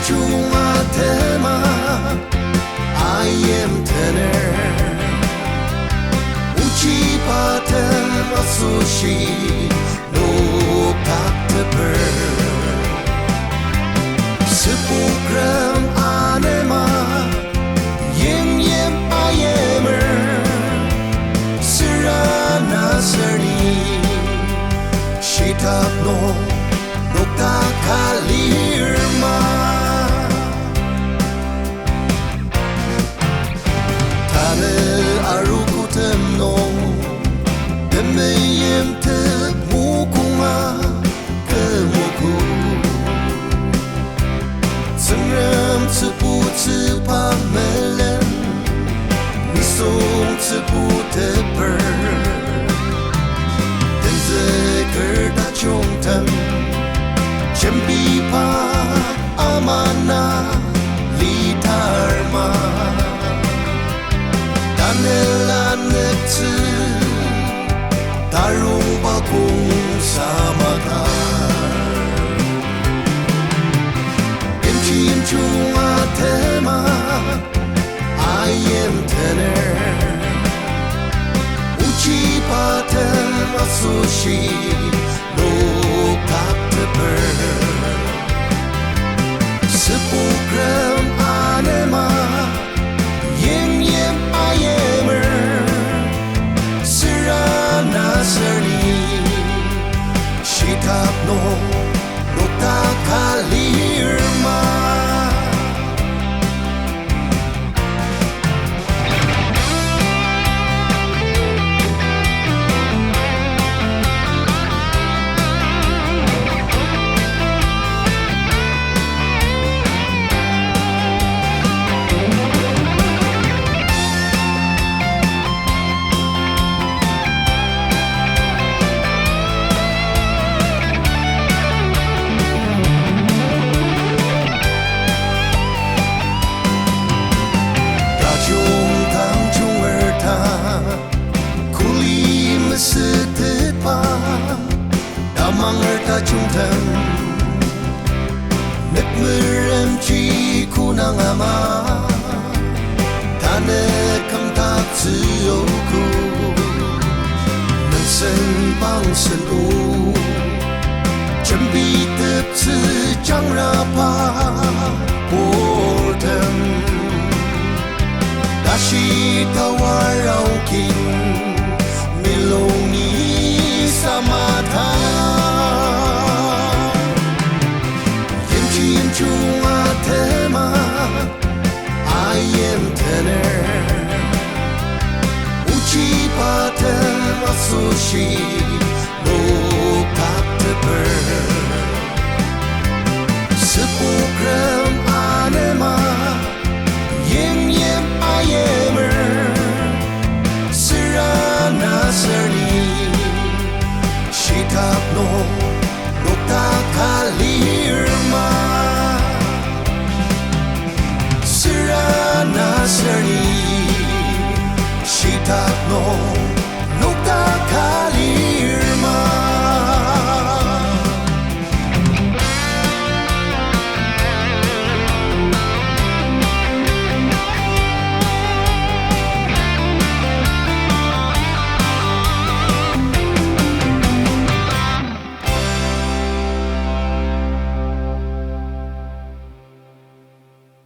중아 테마 I am tenor 우치 바텐 마수시 no 닥터per 스포그램 아네마 옌옌 I am을 스라나 서니 시탑노 녹다 칼리르마 Meyem te mukunga ke muku Sengram tsepu tsepa melen Nisong tsepu teper Tenze kerta chongtan Chempi pa amana litarma Tanela nektu Tarong bagong samata Imchim chunga tema I am tenor Uchi paten masushi no 닥터per 스포그램 아네마 옌옌 I am을 Nasari Shitapno Nokta Kalirma Mangerta jungtan Nekmerem chi kunang ama Tane kam tak tsiyoku Nensen bang sen u Chembi tep tsi jang rapa Portem Dashi tawarau kin Miloni samata Chunga tema I am tenor Uchi paten masushi no 닥터per 스포그램 아네마 옌옌 I am을 스라나 서니 시탑노